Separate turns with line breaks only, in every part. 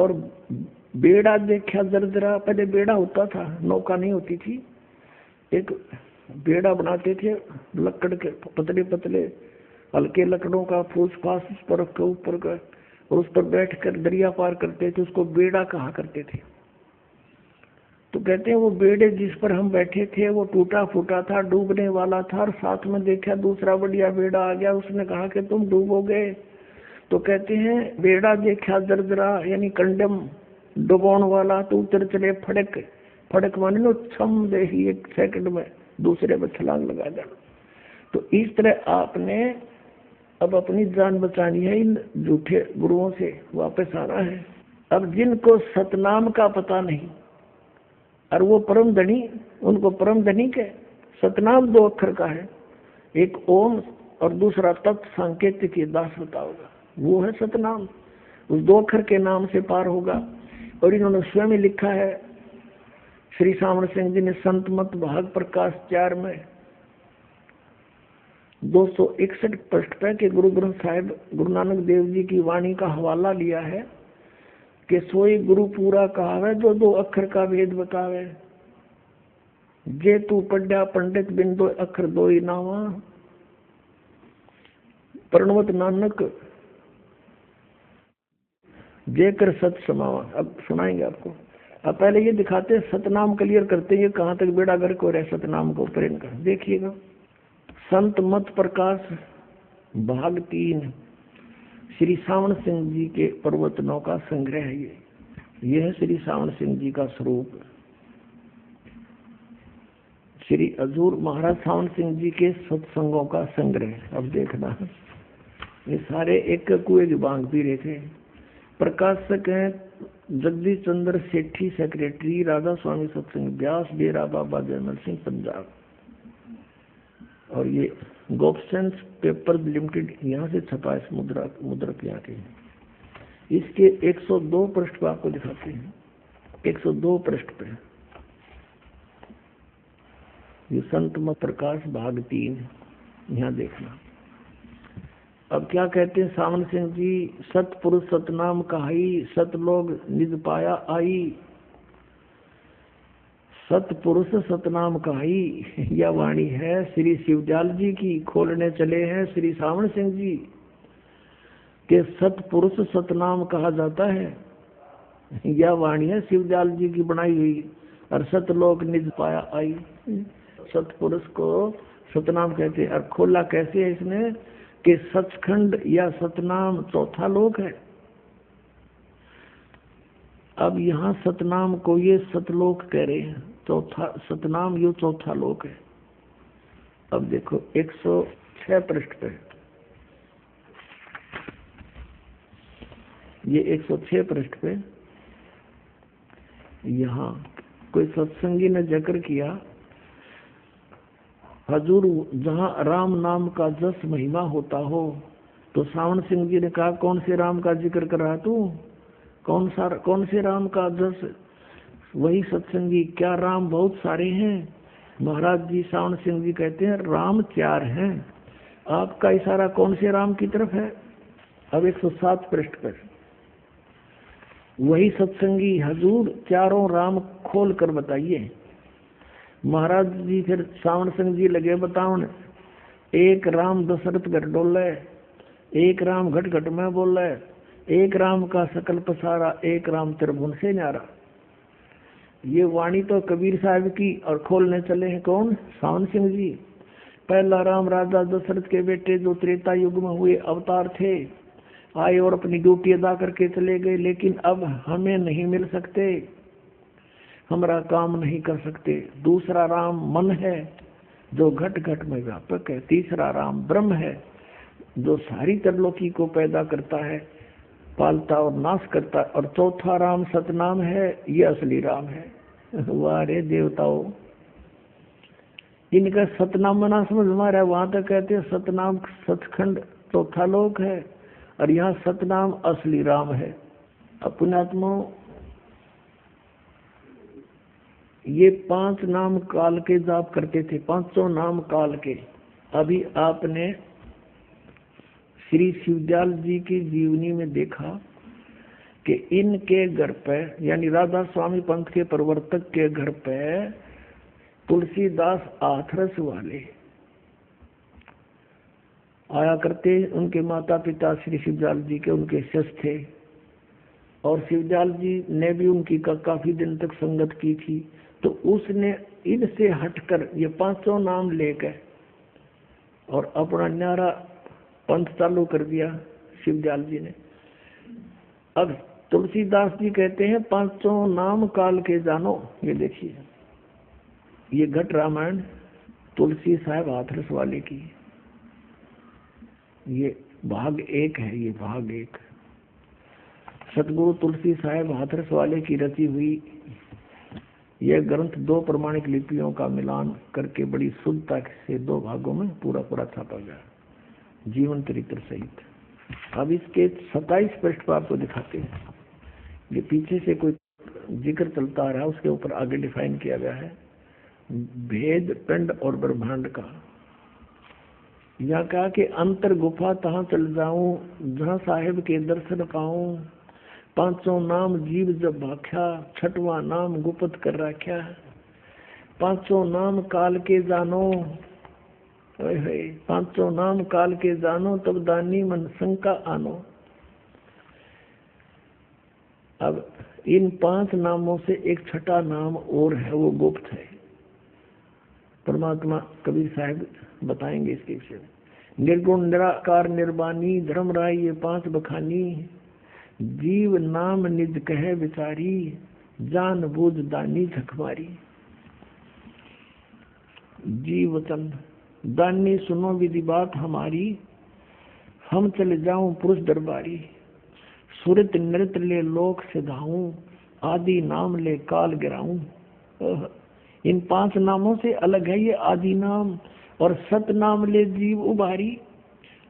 और बेड़ा देखा दरदरा। पहले बेड़ा होता था, नौका नहीं होती थी। एक बेड़ा बनाते थे लकड़ के, पतले पतले हल्के लकड़ों का, फूस फास उस पर रख के ऊपर का, और उस पर बैठ कर दरिया पार करते थे। उसको बेड़ा कहा करते थे। तो कहते हैं वो बेड़े जिस पर हम बैठे थे वो टूटा फूटा था, डूबने वाला था। और साथ में देखा दूसरा बढ़िया बेड़ा आ गया, उसने कहा कि तुम डूबोगे। तो कहते हैं बेड़ा देखा दरदरा, यानी कंडम डुबोन वाला, तो उतर चले फड़क। फड़क माने नो छम दे ही, एक सेकंड में दूसरे में छलांग लगा देना। तो इस तरह आपने अब अपनी जान बचानी है, इन झूठे गुरुओं से वापस आना है। अब जिनको सतनाम का पता नहीं और वो परम धनी, उनको परम धनी के सतनाम 2 अक्षर का है, एक ओम और दूसरा तत् सांकेतिक की दास बताओगा, वो है सतनाम। उस 2 अक्षर के नाम से पार होगा। और इन्होंने स्वयं लिखा है, श्री सामण सिंह जी ने संत मत भाग प्रकाश 4 में 261 पृष्ठ पे के गुरु ग्रंथ साहिब गुरु नानक देव जी की वाणी का हवाला लिया है कि सोई गुरु पूरा कहावे, जो 2 अक्षर का भेद बतावे। जे तू पढ़ा पंडित बिन 2 अक्षर 2 ही नावा, प्रणवत नानक जे कर सत समावा। अब सुनाएंगे आपको। अब पहले ये दिखाते हैं, सतनाम क्लियर करते हैं कहाँ तक बेड़ा गर्क हो रहा है सतनाम को प्रेम कर। देखिएगा, संत मत प्रकाश भाग 3 श्री सावण सिंह जी के प्रवचनों का संग्रह है। ये है श्री सावण सिंह जी का स्वरूप। श्री हजूर महाराज सावण सिंह जी के सत्संगों का संग्रह। अब देखना, ये सारे एक कुएं की बांग पी रहे थे। प्रकाशक हैं जगदीश चंद्र सेठी, सेक्रेटरी राधा स्वामी सत्संग व्यास, डेरा बाबा जयमल सिंह पंजाब। और ये गोपसेंस पेपर लिमिटेड यहाँ से छपा है, मुद्रक यहाँ के। इसके 102 पृष्ठ पर आपको दिखाते हैं, 102 पृष्ठ पे ये संत मत प्रकाश भाग 3, यहाँ देखना। अब क्या कहते हैं सावन सिंह जी, सतपुरुष सतनाम कहाई, सतलोग निज पाया आई। सतपुरुष सतनाम कहाई, यह वाणी है श्री शिवजाल जी की। खोलने चले हैं श्री सावन सिंह जी के सतपुरुष सतनाम कहा जाता है। यह वाणी है शिवजाल जी की बनाई हुई। और सतलोक निज पाया आई, सतपुरुष को सतनाम कहते हैं। और खोला कैसे है इसने कि सचखंड या सतनाम चौथा लोक है। अब यहाँ सतनाम को ये सतलोक कह रहे हैं, चौथा सतनाम यो चौथा लोक है। अब देखो 106 पृष्ठ पे, ये 106 पृष्ठ पे यहाँ कोई सत्संगी ने जिक्र किया, हजूर जहाँ राम नाम का जस महिमा होता हो। तो सावण सिंह जी ने कहा, कौन से राम का जिक्र कर रहा तू? कौन से राम का जस? वही सत्संगी, क्या राम बहुत सारे हैं? महाराज जी सावण सिंह जी कहते हैं राम 4 हैं। आपका इशारा कौन से राम की तरफ है? अब 107 पृष्ठ पर वही सत्संगी, हजूर चारों राम खोल कर बताइए। महाराज जी फिर सावण सिंह जी लगे बताओ, एक राम दशरथ घर डोले, एक राम घट घट में बोले, एक राम का सकल पसारा, एक राम त्रिभुवन से न्यारा। ये वाणी तो कबीर साहब की। और खोलने चले हैं कौन? सावन सिंह जी। पहला राम राजा दशरथ के बेटे जो त्रेता युग में हुए अवतार थे, आए और अपनी ड्यूटी अदा करके चले गए, लेकिन अब हमें नहीं मिल सकते, हमारा काम नहीं कर सकते। दूसरा राम मन है जो घट घट में व्यापक है। तीसरा राम ब्रह्म है जो सारी त्रिलोकी को पैदा करता है, पालता और नाश करता है। और चौथा राम सतनाम है, ये असली राम है। वाह रे देवताओं, इनका सतनाम मना समझ मारा है। वहां तक कहते हैं सतनाम सचखंड चौथा लोक है, और यहाँ सतनाम असली राम है। पुण्यात्मा, ये 5 नाम काल के जाप करते थे, 5 नाम काल के। अभी आपने श्री शिवजाल जी की जीवनी में देखा कि इनके घर पे, यानी राधा स्वामी पंथ के प्रवर्तक के घर पे तुलसीदास हाथरस वाले आया करते। उनके माता पिता श्री शिवजाल जी के उनके शिष्य थे और शिवजाल जी ने भी उनकी काफी दिन तक संगत की थी। तो उसने इनसे हटकर ये पांचों नाम लेकर और अपना न्यारा पंथ चालू कर दिया शिवजाल जी ने। अब तुलसीदास जी कहते हैं पांचों नाम काल के जानो। ये देखिए, ये घट रामायण तुलसी साहब हाथरस वाले की, ये भाग 1 है। ये भाग 1 सतगुरु तुलसी साहब हाथरस वाले की रची हुई यह ग्रंथ 2 प्रमाणिक लिपियों का मिलान करके बड़ी शुद्धता से 2 भागों में पूरा छापा गया, जीवन चरित्र सहित। अब इसके 27 पृष्ठ पर आपको दिखाते हैं। ये पीछे से कोई जिक्र चलता आ रहा है, उसके ऊपर आगे डिफाइन किया गया है भेद पिंड और ब्रह्मांड का। यहाँ कहा कि अंतर गुफा तहाँ चल जाऊं, जहाँ साहेब के दर्शन पाऊं। पांचों नाम जीव जब भाख्या, छठवां नाम गुप्त कर रख्या। पांचों नाम काल के जानो, पांचों नाम काल के जानो, तब दानी मन शंका आनो। अब इन 5 नामों से एक छठा नाम और है, वो गुप्त है। परमात्मा कबीर साहब बताएंगे इसके विषय में। निर्गुण निराकार निर्वाणी धर्म राय ये 5 बखानी। जीव नाम निज कहे विचारी, जान बूझ दानी झकमारी। जीव वचन दानी सुनो विधि बात हमारी, हम चले जाऊं पुरुष दरबारी। सुरत नृत्य ले लोक सिधाऊं, आदि नाम ले काल गिराऊं। इन 5 नामों से अलग है ये आदि नाम। और सत नाम ले जीव उबारी,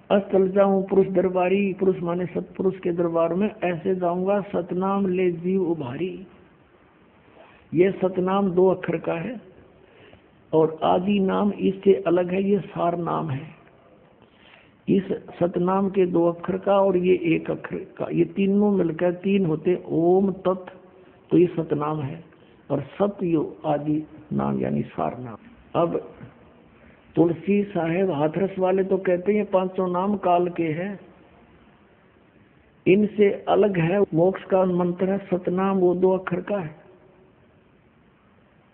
अस्तल जाऊं पुरुष दरबारी। पुरुष माने सतपुरुष के दरबार में ऐसे जाऊंगा, सतनाम ले जीव उभारी। ये सतनाम 2 अक्षर का है और आदि नाम इससे अलग है, ये सार नाम है। इस सतनाम के 2 अक्षर का और ये 1 अक्षर का, ये तीनों मिलकर 3 होते ओम तत्, तो ये सतनाम है। और सत्य आदि नाम यानी सार नाम। अब तुलसी साहेब हाथरस वाले तो कहते हैं 500 नाम काल के हैं, इनसे अलग है मोक्ष का मंत्र है सतनाम, वो 2 अक्षर का है।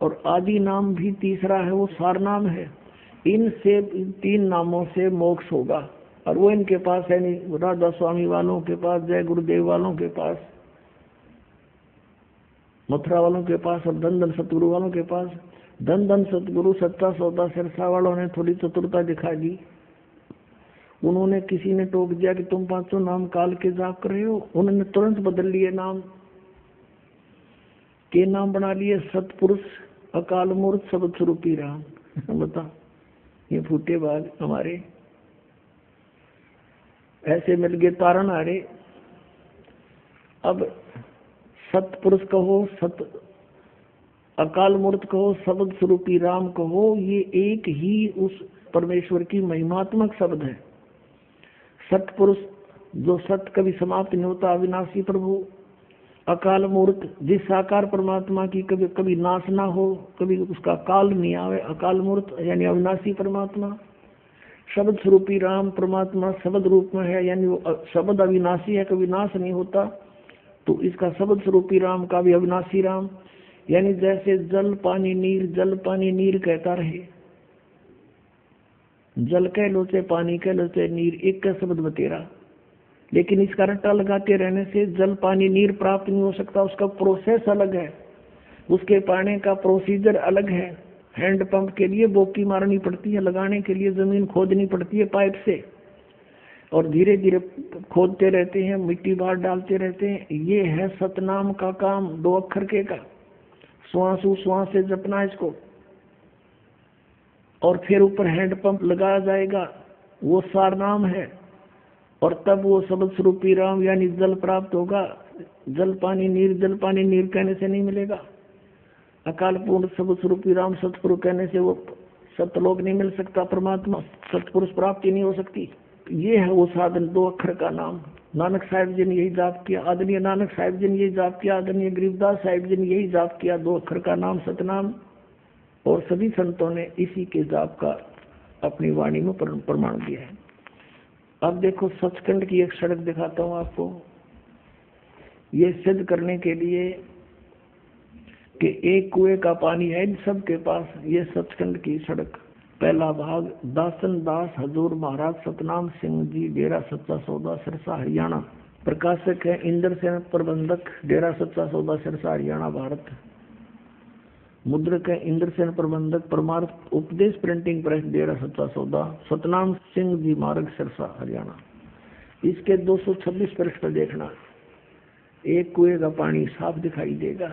और आदि नाम भी तीसरा है, वो सार नाम है। इनसे 3 नामों से मोक्ष होगा और वो इनके पास है नहीं। राधा स्वामी वालों के पास, जय गुरुदेव वालों के पास, मथुरा वालों के पास और धन धन सतगुरु वालों के पास। धन धन सतगुरु सच्चा सौदा सिरसा वालों ने थोड़ी चतुरता दिखा दी। उन्होंने किसी ने टोक दिया कि तुम 500 नाम काल के जाप कर रहे हो, उन्होंने तुरंत बदल लिए नाम के नाम बना लिए सतपुरुष अकाल मूर्त सबद स्वरूपी राम। बता ये फूटे बाग हमारे ऐसे मिल गए तारण आ रहे। अब सतपुरुष कहो, सत अकाल मूर्त कहो, शब्द स्वरूपी राम कहो, ये एक ही उस परमेश्वर की महिमात्मक शब्द है। सतपुरुष जो सत कभी समाप्त नहीं होता, अविनाशी प्रभु। अकाल मूर्त जिस साकार परमात्मा की कभी कभी नाश ना हो, कभी उसका काल नहीं आवे, अकाल मूर्त यानी अविनाशी परमात्मा। शब्द स्वरूपी राम परमात्मा शब्द रूप में है, यानी वो शब्द अविनाशी है, कभी नाश नहीं होता। तो इसका शब्द स्वरूपी राम का भी अविनाशी राम, यानी जैसे जल पानी नीर, जल पानी नीर कहता रहे। जल कह लो चाहे पानी कह लो चाहे नीर, एक का शब्द बतेरा। लेकिन इसका रट्टा लगाते रहने से जल पानी नीर प्राप्त नहीं हो सकता। उसका प्रोसेस अलग है, उसके पाने का प्रोसीजर अलग है। हैंड पंप के लिए बोकी मारनी पड़ती है, लगाने के लिए जमीन खोदनी पड़ती है पाइप से, और धीरे धीरे खोदते रहते हैं, मिट्टी बाहर डालते रहते हैं। ये है सतनाम का काम, 2 अक्षर के का। श्वास श्वास से जपना इसको, और फिर ऊपर हैंड पंप लगाया जाएगा, वो सार नाम है। और तब वो शब्द स्वरूपी राम यानी जल प्राप्त होगा। जल पानी नीर, जल पानी नीर कहने से नहीं मिलेगा। अकाल पूर्ण शब्द स्वरूपी राम सतपुरुष कहने से वो सतलोक नहीं मिल सकता, परमात्मा सतपुरुष प्राप्ति नहीं हो सकती। ये है वो साधन, 2 अक्षर का नाम। नानक साहिब जी ने यही जाप किया, आदरणीय नानक साहिब जी ने यही जाप किया, आदरणीय गरीबदास साहिब जी ने यही जाप किया, 2 अक्षर का नाम सतनाम। और सभी संतों ने इसी के जाप का अपनी वाणी में प्रमाण दिया है। अब देखो सचखंड की एक सड़क दिखाता हूँ आपको, ये सिद्ध करने के लिए कि एक कुएं का पानी है सबके पास। ये सचखंड की सड़क, पहला भाग, दासन दास हजूर महाराज सतनाम सिंह जी, डेरा सच्चा सौदा, सिरसा हरियाणा। प्रकाशक है इंद्र सेन प्रबंधक, डेरा सच्चा सौदा, सिरसा हरियाणा, भारत। मुद्रक है इंद्र सेन प्रबंधक, परमार्थ उपदेश प्रिंटिंग प्रेस, डेरा सच्चा सौदा, सतनाम सिंह जी मार्ग, सिरसा हरियाणा। इसके 226 पृष्ठ पर देखना, एक कुएं का पानी साफ दिखाई देगा।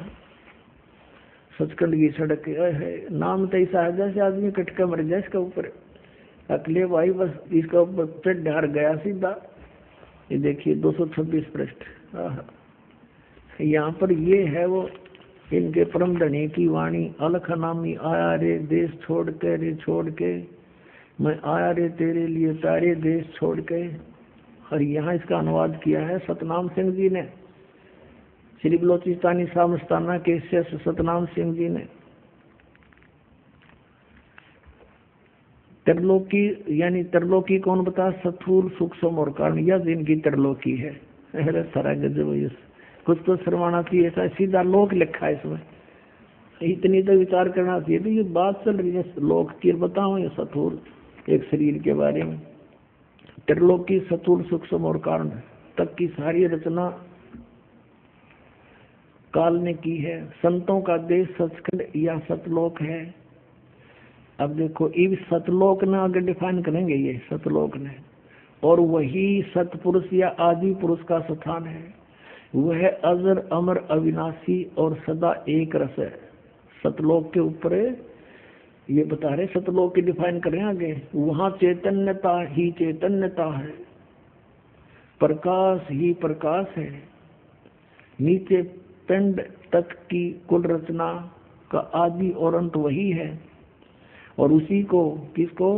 सचखंड की सड़क है, नाम तो ऐसा है जैसे आदमी कटका मर जाए इसका ऊपर, अकले भाई बस इसका ऊपर पेट ढार गया सीधा। ये देखिए 226 पृष्ठ। यहाँ पर ये है वो इनके परम धनी की वाणी, अलख नामी आया रे देश छोड़ के, रे छोड़ के मैं आया रे तेरे लिए तारे देश छोड़ के। और यहाँ इसका अनुवाद किया है सतनाम सिंह जी ने, श्री बलोचिस्तानी सामस्ताना के शिष्य सतनाम सिंह जी ने। त्रिलोकी यानी त्रिलोकी कौन बता, सथूल सूक्ष्म और कारण, यह इनकी त्रिलोकी है। अरे सारा गजब, कुछ तो शर्माना चाहिए, ऐसा सीधा लोक लिखा है इसमें, इतनी तो विचार करना चाहिए। तो ये बात चल रही है लोक की, बताओ ये सथूल एक शरीर के बारे में। त्रिलोकी सथूल सूक्ष्म और कारण तक की सारी रचना काल ने की है। संतों का देश सचखंड या सतलोक है। अब देखो इस सतलोक ने आगे डिफाइन करेंगे ये सतलोक ने, और वही सतपुरुष या आदि पुरुष का स्थान है। वह अजर अमर अविनाशी और सदा एक रस है। सतलोक के ऊपर ये बता रहे, सतलोक की डिफाइन करें आगे, वहां चैतन्यता ही चैतन्यता है, प्रकाश ही प्रकाश है, नीचे पिंड तक की कुल रचना का आदि और अंत वही है। और उसी को किसको,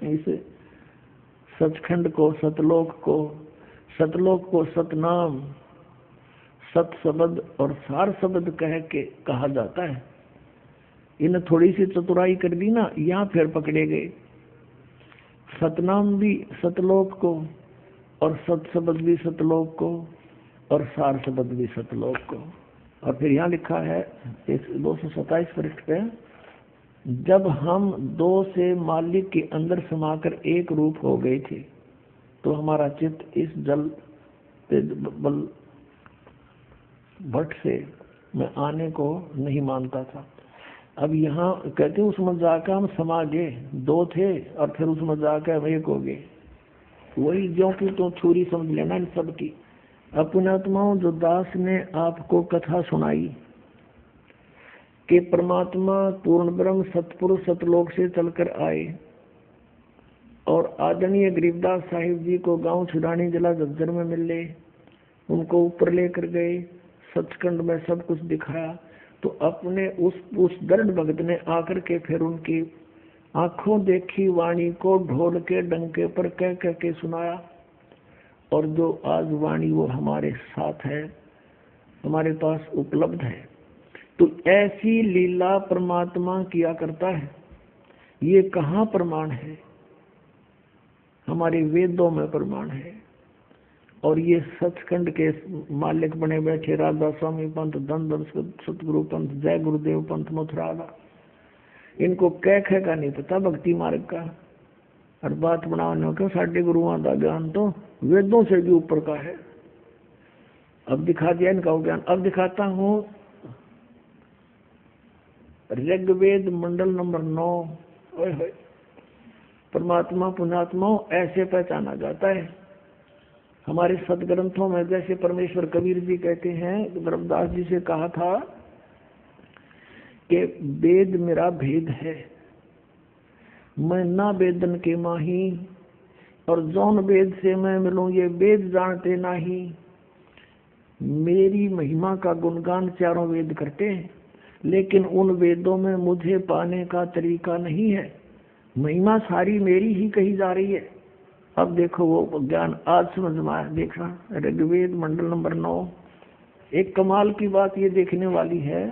इस सचखंड को, सतलोक को सतनाम, सत शब्द और सार शब्द कह के कहा जाता है। इन्हें थोड़ी सी चतुराई कर दी ना, यहाँ फिर पकड़े गए। सतनाम भी सतलोक को, और सत शब्द भी सतलोक को, और सार शब्द भी सतलोक को। और फिर यहाँ लिखा है 227 पृष्ठ पे, जब हम 2 से मालिक के अंदर समाकर एक रूप हो गए थे, तो हमारा चित्त इस जल बल भट्ट से मैं आने को नहीं मानता था। अब यहाँ कहते हैं उसमें जाकर हम समा गए, 2 थे और फिर उसमें जाकर हम एक हो गए। वही जो कि तो छुरी समझ लेना इन सब की। अपनात्माओं, जो दास ने आपको कथा सुनाई कि परमात्मा पूर्ण ब्रह्म सतपुरुष सतलोक से चलकर आए और आदरणीय गरीबदास साहिब जी को गांव छुड़ानी जिला झज्जर में मिले, उनको ऊपर लेकर गए, सचखंड में सब कुछ दिखाया, तो अपने उस दृढ़ भगत ने आकर के फिर उनकी आंखों देखी वाणी को ढोल के डंके पर कह कह के सुनाया। और जो आज वाणी वो हमारे साथ है, हमारे पास उपलब्ध है। तो ऐसी लीला परमात्मा किया करता है। ये कहाँ प्रमाण है? हमारे वेदों में प्रमाण है। और ये सचखंड के मालिक बने बैठे राधा स्वामी पंथ, धन सतगुरु पंथ, जय गुरुदेव पंथ, मथुरागा, इनको कह का नहीं पता भक्ति मार्ग का। और बात बनाने का साढ़े गुरुओं का ज्ञान तो वेदों से भी ऊपर का है। अब दिखा दिया इनका ज्ञान। अब दिखाता हूँ ऋग्वेद मंडल नंबर 9। परमात्मा पुण्यात्माओं ऐसे पहचाना जाता है हमारे सदग्रंथों में। जैसे परमेश्वर कबीर जी कहते हैं, रविदास जी से कहा था कि वेद मेरा भेद है, मैं ना वेदन के माही, और जौन वेद से मैं मिलूं ये वेद जानते नाही। मेरी महिमा का गुणगान चारों वेद करते हैं, लेकिन उन वेदों में मुझे पाने का तरीका नहीं है। महिमा सारी मेरी ही कही जा रही है, अब देखो वो ज्ञान आज समझ में आया। देखना ऋग्वेद मंडल नंबर 9। एक कमाल की बात ये देखने वाली है,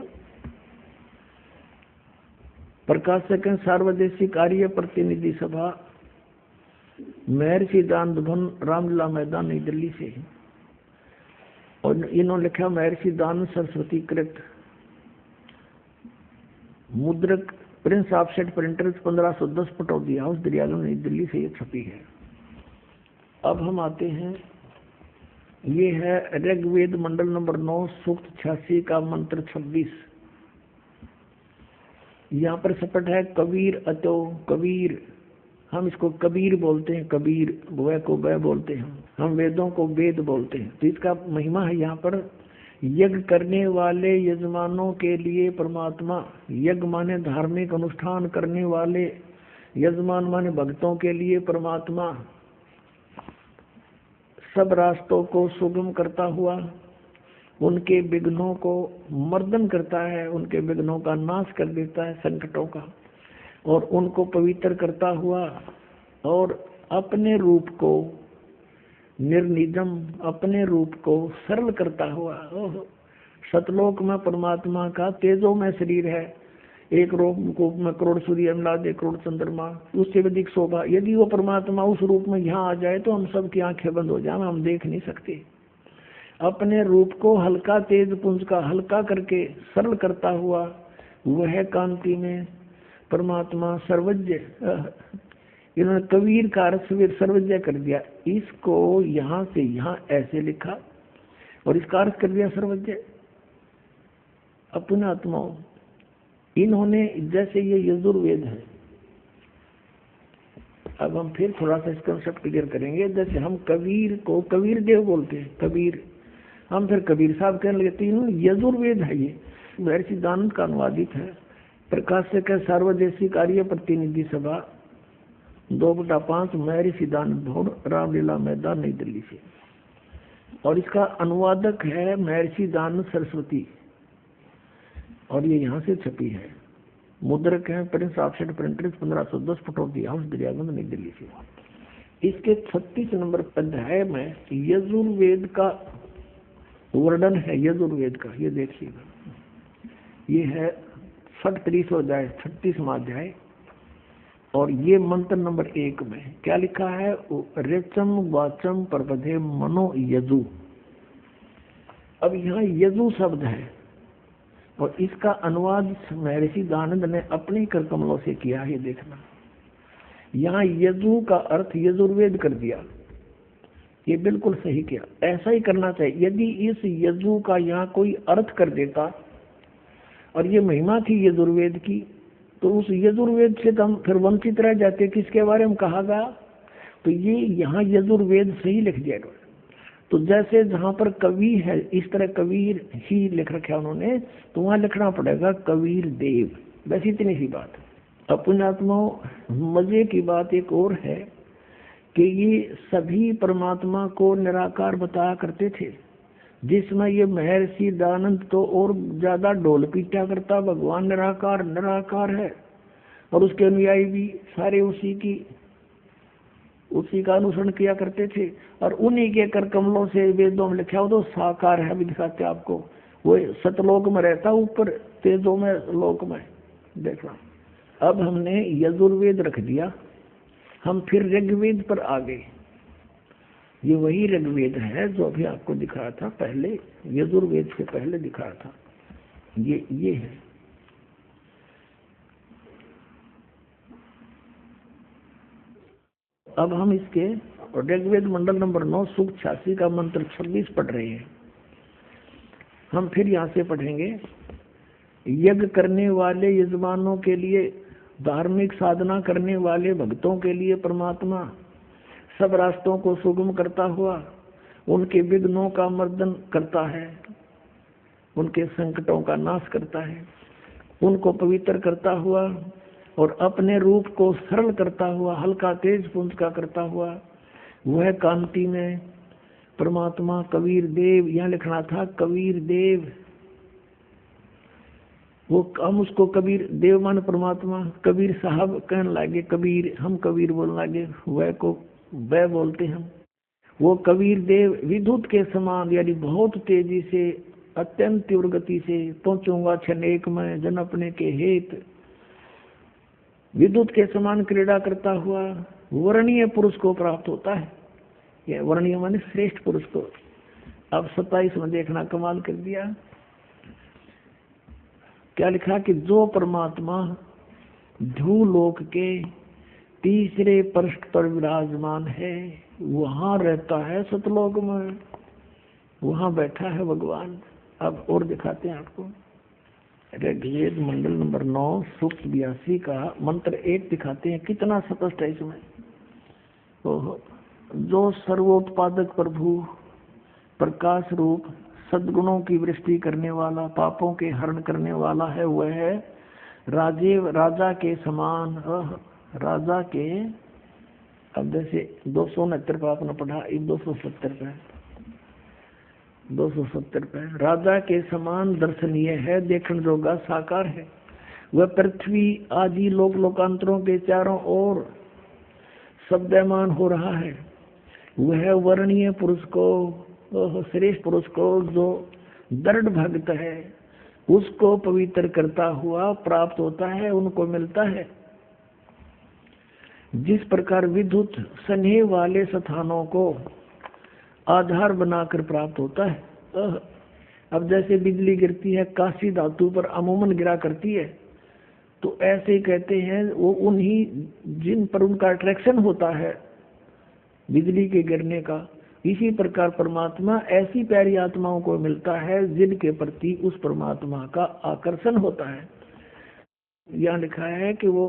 प्रकाशक सार्वदेशिक आर्य प्रतिनिधि सभा, महर्षि दान भवन, रामलीला मैदान, नई दिल्ली से। और इन्होंने लिखा महर्षि दान सरस्वती कृत, मुद्रक Prince offset printers 1510 Pataudi house Daryaganj, नई दिल्ली से ये छपी है। अब हम आते हैं, ये है ऋग्वेद मंडल नंबर 9 सूक्त 86 का मंत्र 26। यहाँ पर सपट है कबीर अतो कबीर, हम इसको कबीर बोलते हैं, कबीर वह को वह बोलते हैं, हम वेदों को वेद बोलते हैं। तो इसका महिमा है यहाँ पर, यज्ञ करने वाले यजमानों के लिए परमात्मा, यज्ञ माने धार्मिक अनुष्ठान करने वाले, यजमान माने भक्तों के लिए परमात्मा सब रास्तों को सुगम करता हुआ उनके विघ्नों को मर्दन करता है, उनके विघ्नों का नाश कर देता है, संकटों का, और उनको पवित्र करता हुआ और अपने रूप को निर्निजम, अपने रूप को सरल करता हुआ। सतलोक में परमात्मा का तेजो में शरीर है, एक रूप में करोड़ सूर्य अमलाद, 1 करोड़ चंद्रमा, उससे अधिक शोभा। यदि वो परमात्मा उस रूप में यहाँ आ जाए तो हम सब की आंखें बंद हो जाए, हम देख नहीं सकते। अपने रूप को हल्का तेज पुंज का हल्का करके सरल करता हुआ वह कांति में परमात्मा सर्वज्ञ, इन्होंने कबीर का अर्थ सर्वज्ञ कर दिया। इसको यहाँ से यहाँ ऐसे लिखा और इसका अर्थ कर दिया सर्वज्ञ। अपने आत्माओं, इन्होंने जैसे ये यजुर्वेद है, अब हम फिर थोड़ा सा इस कंसेप्ट क्लियर करेंगे। जैसे हम कबीर को कबीर देव बोलते हैं, कबीर, हम फिर कबीर साहब कहने लगे। तीनों यजुर्वेद है, ये महर्षि दानंद का अनुवादित है। प्रकाशक है सार्वदेशिक आर्य प्रतिनिधि सभा 2/5 महर्षि दानंद भवन, रामलीला मैदान, नई दिल्ली से। और इसका अनुवादक है महर्षि दानंद सरस्वती, और ये यहाँ से छपी है। मुद्रक है Prince offset printers 1510 Pataudi house Daryaganj, नई दिल्ली से। इसके 36 नंबर अध्याय में यजुर्वेद का वर्णन है, यजुर्वेद का। ये देखिएगा, ये है 37वां अध्याय, 36वां अध्याय, और ये मंत्र नंबर 1 में क्या लिखा है, रेचम वाचम परपधे मनो यजु। अब यहाँ यजु शब्द है और इसका अनुवाद महर्षि दानंद ने अपने कर कमलों से किया है। देखना, यहाँ यजु का अर्थ यजुर्वेद कर दिया, ये बिल्कुल सही किया, ऐसा ही करना चाहिए। यदि इस यजु का यहाँ कोई अर्थ कर देता और ये महिमा थी यजुर्वेद की, तो उस यजुर्वेद से तो हम फिर वंचित रह जाते, किसके बारे में कहा गया। तो ये यहाँ यजुर्वेद से ही लिख दिया गया। तो जैसे जहाँ पर कवि है, इस तरह कबीर ही लिख रखा उन्होंने, तो वहाँ लिखना पड़ेगा कबीर देव। बस इतनी सी बात है। अपने आत्माओं, मजे की बात एक और है कि ये सभी परमात्मा को निराकार बताया करते थे, जिसमें ये महर्षि दानंद तो और ज्यादा ढोल पीटा करता, भगवान निराकार निराकार है, और उसके अनुयायी भी सारे उसी का अनुसरण किया करते थे। और उन्हीं के कर कमलों से वेदों में लिखा हो तो साकार है, भी दिखाते आपको। वो सतलोक में रहता, ऊपर तेजों में लोक में। देखना, अब हमने यजुर्वेद रख दिया, हम फिर ऋग्वेद पर आ गए। ये वही ऋग्वेद है जो अभी आपको दिखाया था पहले, यजुर्वेद से पहले दिखाया था। ये है। अब हम इसके ऋग्वेद मंडल नंबर 9 सूक्त 86 का मंत्र 26 पढ़ रहे हैं। हम फिर यहाँ से पढ़ेंगे, यज्ञ करने वाले यजमानों के लिए, धार्मिक साधना करने वाले भक्तों के लिए परमात्मा सब रास्तों को सुगम करता हुआ उनके विघ्नों का मर्दन करता है, उनके संकटों का नाश करता है, उनको पवित्र करता हुआ और अपने रूप को सरल करता हुआ, हल्का तेज पुंज का करता हुआ वह कांति में परमात्मा कबीर देव, यहाँ लिखना था कबीर देव। वो हम उसको कबीर देव मान परमात्मा, कबीर साहब कहने लगे, कबीर हम कबीर बोलने लगे, वह को वह बोलते हम। वो कबीर देव विद्युत के समान, यानी बहुत तेजी से अत्यंत तीव्र गति से पहुंचूंगा क्षणेक में जन अपने के हेत, विद्युत के समान क्रीड़ा करता हुआ वर्णीय पुरुष को प्राप्त होता है। यह वर्णीय माने श्रेष्ठ पुरुष को। अब 27 में देखना, कमाल कर दिया। क्या लिखा कि जो परमात्मा ध्रुवलोक के तीसरे पृष्ठ पर विराजमान है, वहां रहता है सतलोक में, वहां बैठा है भगवान। अब और दिखाते हैं आपको। ऋग्वेद मंडल नंबर 9 सूक्त 82 का मंत्र 1 दिखाते हैं, कितना स्पष्ट है इसमें। तो जो सर्वोत्पादक प्रभु प्रकाश रूप सद्गुणों की वृष्टि करने वाला, पापों के हरण करने वाला है, वह है राजा के समान, राजा के। अब जैसे 269 पर आपने पढ़ा, 270 पे 270 पे राजा के समान दर्शनीय है, देखने जोगा साकार है। वह पृथ्वी आदि लोक लोकांतरों के चारों ओर शब्दमान हो रहा है। वह वर्णीय पुरुष को, श्रेष्ठ पुरुष को जो दृढ़ भक्त है, उसको पवित्र करता हुआ प्राप्त होता है, उनको मिलता है। जिस प्रकार विद्युत स्नेह वाले स्थानों को आधार बनाकर प्राप्त होता है। अब जैसे बिजली गिरती है कांसी धातु पर अमूमन गिरा करती है, तो ऐसे ही कहते हैं वो उन्हीं जिन पर उनका अट्रैक्शन होता है बिजली के गिरने का, इसी प्रकार परमात्मा ऐसी प्यारी आत्माओं को मिलता है जिनके प्रति उस परमात्मा का आकर्षण होता है। यहाँ लिखा है कि वो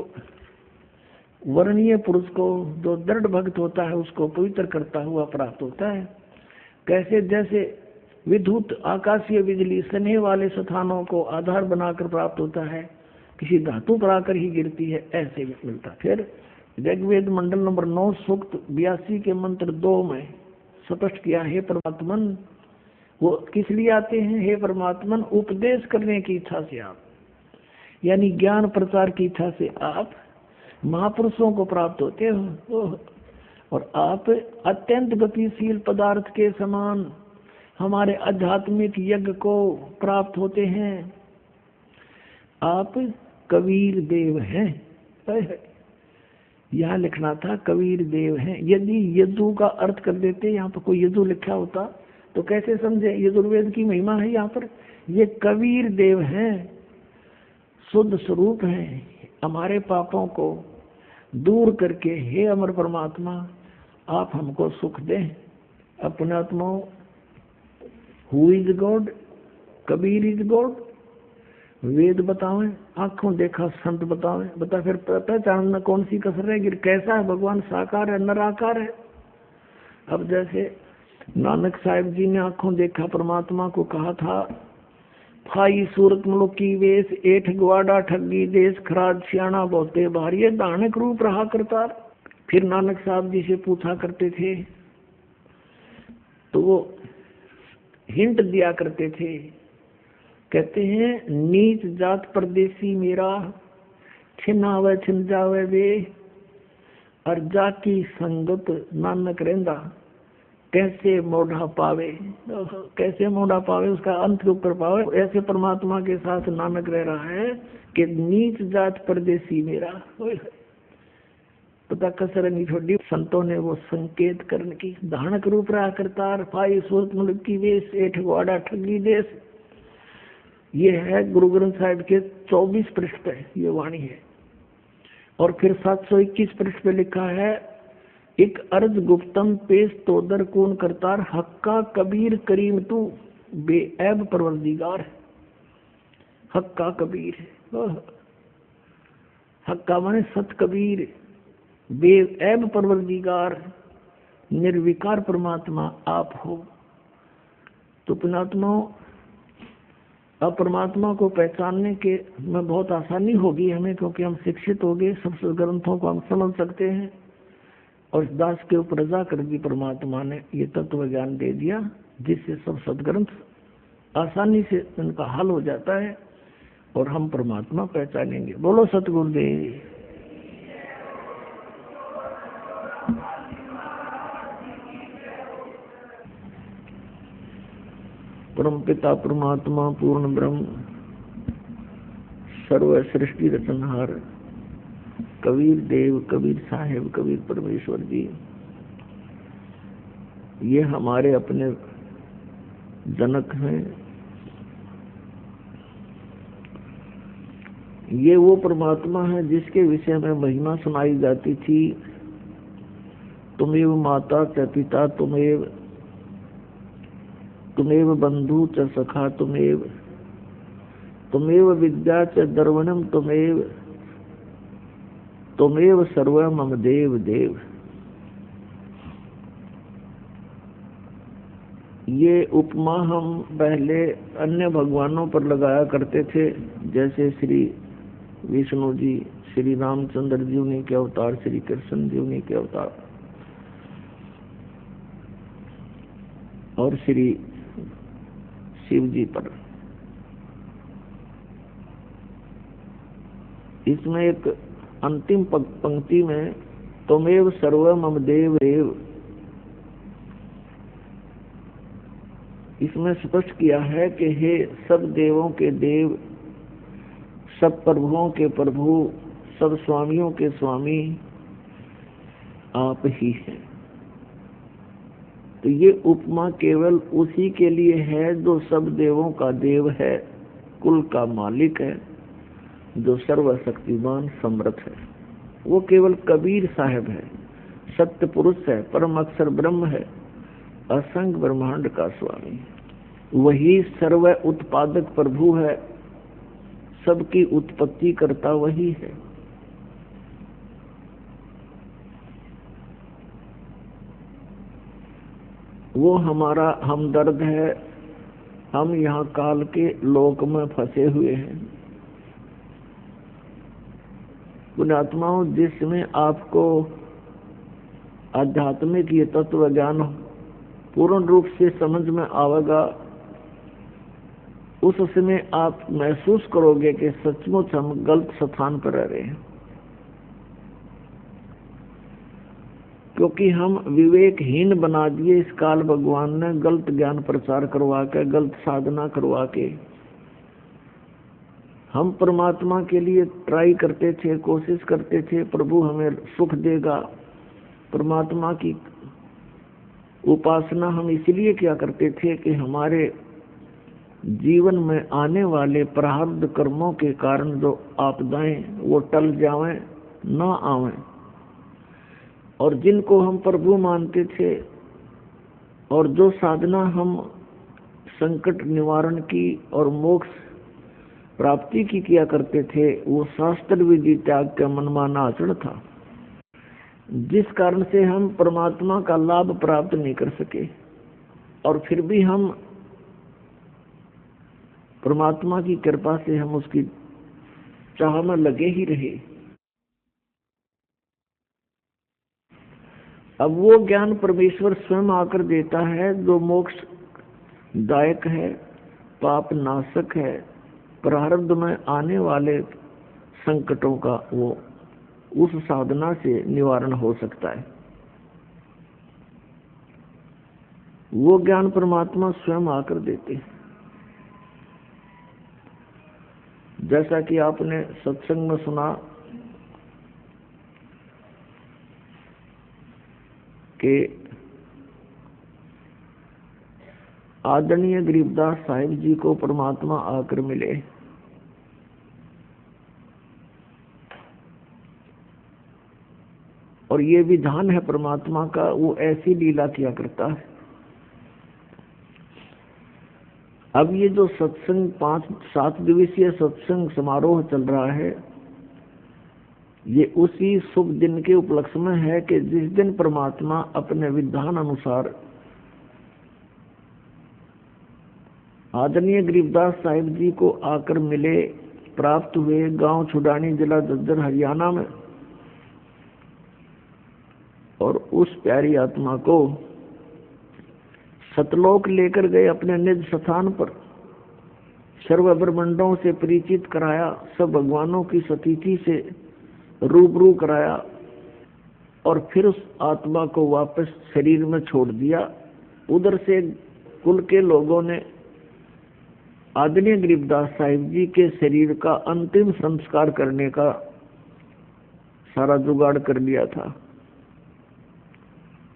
वर्णीय पुरुष को जो दृढ़ भक्त होता है उसको पवित्र करता हुआ प्राप्त होता है। कैसे? जैसे विद्युत आकाशीय बिजली स्नेह वाले स्थानों को आधार बनाकर प्राप्त होता है, किसी धातु पर आकर ही गिरती है, ऐसे भी मिलता है। फिर ऋग्वेद मंडल नंबर 9 सूक्त 82 के मंत्र 2 में स्पष्ट किया, हे परमात्मन, वो किस लिए आते हैं? हे परमात्मन, उपदेश करने की इच्छा से आप, यानी ज्ञान प्रचार की इच्छा से आप महापुरुषों को प्राप्त होते हो, और आप अत्यंत गतिशील पदार्थ के समान हमारे आध्यात्मिक यज्ञ को प्राप्त होते हैं। आप कबीर देव हैं। यहाँ लिखना था कबीर देव हैं। यदि यदु का अर्थ कर देते, यहाँ पर कोई यदु लिखा होता तो कैसे समझे? यजुर्वेद की महिमा है यहाँ पर। ये कबीर देव हैं, शुद्ध स्वरूप हैं, हमारे पापों को दूर करके हे अमर परमात्मा आप हमको सुख दें। अपने आत्माओं, who is God? Kabir is God. वेद बतावें, आंखों देखा संत बतावें, बता फिर पहचानना कौन सी कसर है, कैसा है भगवान, साकार है निराकार है। अब जैसे नानक साहिब जी ने आंखों देखा परमात्मा को कहा था, फाई सूरत मलुकी वेश एठ ग्वाड़ा ठगी देश खराज सियाणा बहुते भारी दानक रूप रहा करता। फिर नानक साहब जी से पूछा करते थे तो वो हिंट दिया करते थे, कहते हैं नीच जात परदेसी मेरा, छिन आवे छिन जावे वे, और जाकी संगत नानक रेंदा, कैसे मोढ़ा पावे, कैसे मोढ़ा पावे, उसका अंत के ऊपर पावे। ऐसे परमात्मा के साथ नानक रह रहा है कि नीच जात परदेसी मेरा। पता कसर नहीं छोड़ी, संतों ने वो संकेत करने की, धानक रूप रहा करतार, फाई सूरत मुल्क की वेश एठ ग्वाड़ा ठगी देश। ये है गुरु ग्रंथ साहिब के 24 पृष्ठ पे ये वाणी है। और फिर 721 पृष्ठ पे लिखा है, एक अर्ज गुप्तम पेश तोदर कौन करतार, हक्का कबीर करीम तू बेऐब परवरदिगार है। हक्का कबीर है, हक्का माने सत कबीर, बेऐब परवरदिगार, निर्विकार परमात्मा आप हो। तो पुणात्मा अब परमात्मा को पहचानने के में बहुत आसानी होगी हमें, क्योंकि हम शिक्षित हो गए, सब ग्रंथों को हम समझ सकते हैं। और दास के ऊपर रजा कर दी परमात्मा ने, ये तत्व ज्ञान दे दिया जिससे सब सदग्रंथ आसानी से उनका हल हो जाता है और हम परमात्मा पहचानेंगे। बोलो सतगुरुदेव। परमपिता परमात्मा पूर्ण ब्रह्म सर्व सृष्टि रचनहार कबीर देव, कबीर साहेब, कबीर परमेश्वर जी, ये हमारे अपने जनक हैं। ये वो परमात्मा है जिसके विषय में महिमा सुनाई जाती थी। तुमेव माता च पिता तुमेव, तुमेव बंधु च सखा तुमेव, तुमेव विद्या च द्रवणम तुमेव, तुमेव सर्व मम देव देव। ये उपमा हम पहले अन्य भगवानों पर लगाया करते थे, जैसे श्री विष्णु जी, श्री रामचंद्र जी उन्हीं के अवतार, श्री कृष्ण जी उन्हीं के अवतार, और श्री शिव जी पर। इसमें एक अंतिम पंक्ति में तुमेव सर्व मम देव देव, इसमें स्पष्ट किया है कि हे सब देवों के देव, सब प्रभुओं के प्रभु, सब स्वामियों के स्वामी आप ही हैं। तो ये उपमा केवल उसी के लिए है जो सब देवों का देव है, कुल का मालिक है, जो सर्वशक्तिमान समर्थ है। वो केवल कबीर साहब है, सत्य पुरुष है, परम अक्षर ब्रह्म है, असंग ब्रह्मांड का स्वामी। वही सर्व उत्पादक प्रभु है, सबकी उत्पत्ति करता वही है। वो हमारा हमदर्द है। हम यहाँ काल के लोक में फंसे हुए हैं। पुण्यात्माओं, जिसमें आपको आध्यात्मिक ये तत्व ज्ञान पूर्ण रूप से समझ में आवेगा, उस समय आप महसूस करोगे कि सचमुच हम गलत स्थान पर रह रहे हैं, क्योंकि हम विवेकहीन बना दिए इस काल भगवान ने, गलत ज्ञान प्रचार करवा के, गलत साधना करवा के। हम परमात्मा के लिए ट्राई करते थे, कोशिश करते थे, प्रभु हमें सुख देगा। परमात्मा की उपासना हम इसलिए क्या करते थे कि हमारे जीवन में आने वाले प्रारब्ध कर्मों के कारण जो आपदाएं वो टल जावें, ना आवें। और जिनको हम प्रभु मानते थे और जो साधना हम संकट निवारण की और मोक्ष प्राप्ति की किया करते थे, वो शास्त्र विधि त्याग का मनमाना आचरण था, जिस कारण से हम परमात्मा का लाभ प्राप्त नहीं कर सके। और फिर भी हम परमात्मा की कृपा से हम उसकी चाह में लगे ही रहे। अब वो ज्ञान परमेश्वर स्वयं आकर देता है जो मोक्ष दायक है, पाप नाशक है, प्रारब्ध में आने वाले संकटों का वो उस साधना से निवारण हो सकता है। वो ज्ञान परमात्मा स्वयं आकर देते हैं। जैसा कि आपने सत्संग में सुना कि आदरणीय गरीबदास साहिब जी को परमात्मा आकर मिले। और ये विधान है परमात्मा का, वो ऐसी लीला किया करता है। अब ये जो सत्संग 5-7 दिवसीय सत्संग समारोह चल रहा है, ये उसी शुभ दिन के उपलक्ष्य में है कि जिस दिन परमात्मा अपने विधान अनुसार आदरणीय गरीबदास साहिब जी को आकर मिले, प्राप्त हुए गांव छुडानी, जिला झज्जर, हरियाणा में। और उस प्यारी आत्मा को सतलोक लेकर गए अपने निज स्थान पर, सर्व ब्रह्मांडों से परिचित कराया, सब भगवानों की सतीथि से रूबरू कराया, और फिर उस आत्मा को वापस शरीर में छोड़ दिया। उधर से कुल के लोगों ने आदरणीय गरीबदास साहिब जी के शरीर का अंतिम संस्कार करने का सारा जुगाड़ कर लिया था।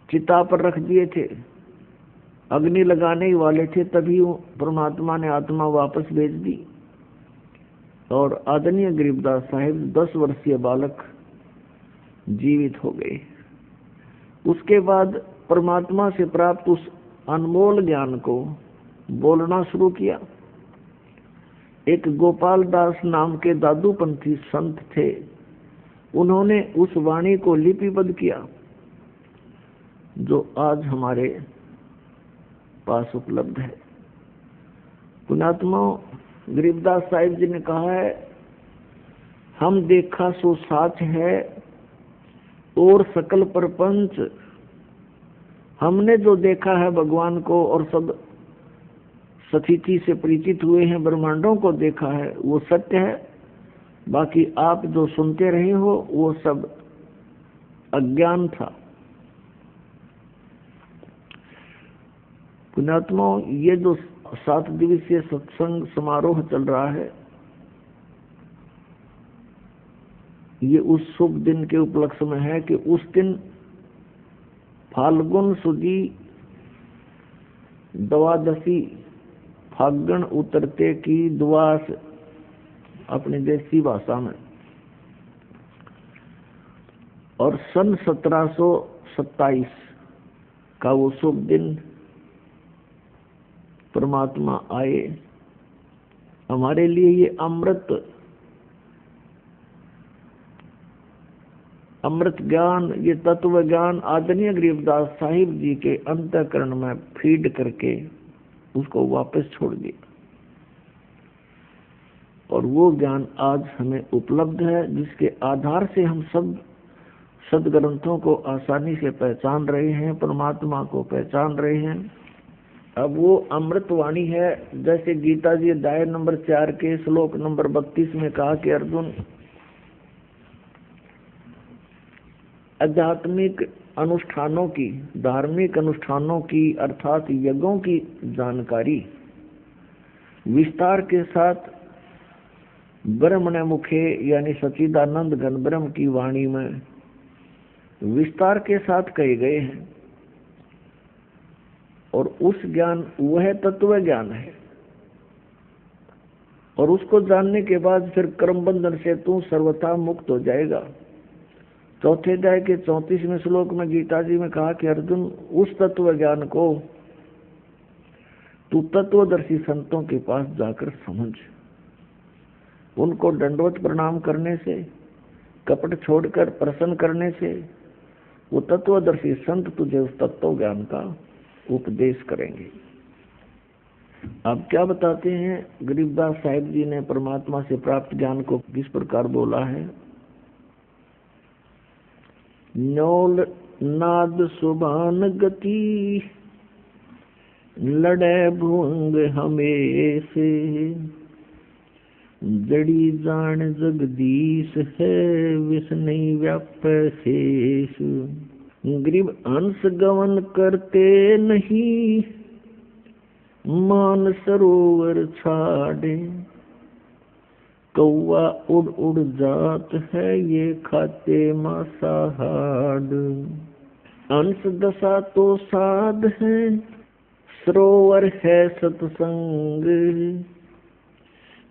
चिता पर रख दिए थे, अग्नि लगाने ही वाले थे, तभी परमात्मा ने आत्मा वापस भेज दी और आदरणीय गरीबदास साहिब 10 वर्षीय बालक जीवित हो गए। उसके बाद परमात्मा से प्राप्त उस अनमोल ज्ञान को बोलना शुरू किया। एक गोपाल दास नाम के दादूपंथी संत थे, उन्होंने उस वाणी को लिपिबद्ध किया जो आज हमारे पास उपलब्ध है। पुण्यात्मा गरीबदास साहिब जी ने कहा है, हम देखा सो साच है और सकल प्रपंच। हमने जो देखा है भगवान को और सब स्थिति से परिचित हुए हैं, ब्रह्मांडों को देखा है, वो सत्य है। बाकी आप जो सुनते रहे हो वो सब अज्ञान था। पुण्यात्मा, ये जो 7 दिवसीय सत्संग समारोह चल रहा है, ये उस शुभ दिन के उपलक्ष्य में है कि उस दिन फाल्गुन सुदी द्वादशी, फागण उतरते की द्वास अपनी देसी भाषा में, और सन 1727 का वो शुभ दिन परमात्मा आए। हमारे लिए ये अमृत ज्ञान, ये तत्व ज्ञान आदरणीय गरीबदास साहिब जी के अंतःकरण में फीड करके उसको वापस छोड़ दिया, और वो ज्ञान आज हमें उपलब्ध है, जिसके आधार से हम सब सदग्रंथों को आसानी से पहचान रहे हैं, परमात्मा को पहचान रहे हैं। अब वो अमृतवाणी है, जैसे गीता जी अध्याय नंबर 4 के श्लोक नंबर 32 में कहा कि अर्जुन, आध्यात्मिक अनुष्ठानों की, धार्मिक अनुष्ठानों की अर्थात यज्ञों की जानकारी विस्तार के साथ ब्रह्मण मुखे यानी सच्चिदानंद घन ब्रह्म की वाणी में विस्तार के साथ कहे गए हैं, और उस ज्ञान वह तत्व ज्ञान है, और उसको जानने के बाद फिर कर्म बंधन से तू सर्वथा मुक्त हो जाएगा। चौथे अध्याय के 34वें श्लोक में गीता जी में कहा कि अर्जुन, उस तत्व ज्ञान को तू तत्वदर्शी संतों के पास जाकर समझ। उनको दंडवत प्रणाम करने से, कपट छोड़कर प्रसन्न करने से वो तत्वदर्शी संत तुझे उस तत्व ज्ञान का उपदेश करेंगे। अब क्या बताते हैं गरीबदास साहिब जी ने परमात्मा से प्राप्त ज्ञान को किस प्रकार बोला है। न्योल नाद सुबान गति, लड़े भुंग हमेशे, जड़ी जान जगदीश है, विष नहीं व्याप शेष। गरीब अंश गवन करते नहीं, मान सरोवर छाड़े, कौवा उड़ उड़ जात है, ये खाते मांसाहार। अंश दशा तो साध है, सरोवर है सत्संग,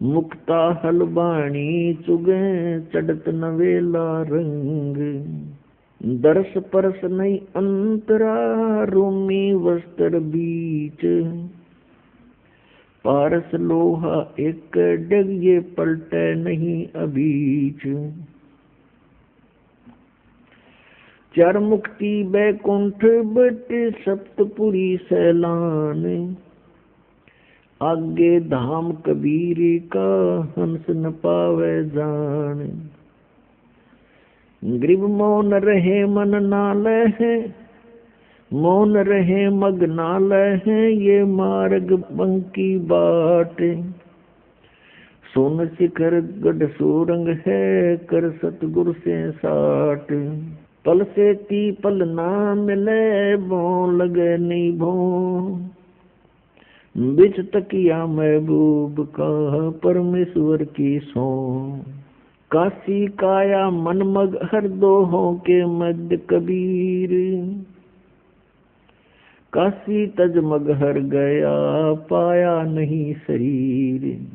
मुक्ता हलबाणी चुगे, चढ़त नवेला रंग। दर्श परस नहीं अंतरा, रूमी वस्त्र बीच, पारस लोहा एक डग, ये पलटे नहीं अबीच। चार मुक्ति बैकुंठ बट, सप्तपुरी सैलान, आगे धाम कबीर का, हंस न पावे जान। गरीब मौन रहे मन नालय है, मौन रहे मग नालय है, ये मार्ग बंकी बाट। सोन शिखर गढ़ सूरंग है, कर सतगुरु से साट। पल से ती पल ना मिले, भों लगे नहीं भों, बिच तकिया महबूब का परमेश्वर की सो। काशी काया मनमग हर दोहों के मध्य कबीर। काशी तजमग हर गया पाया नहीं शरीर।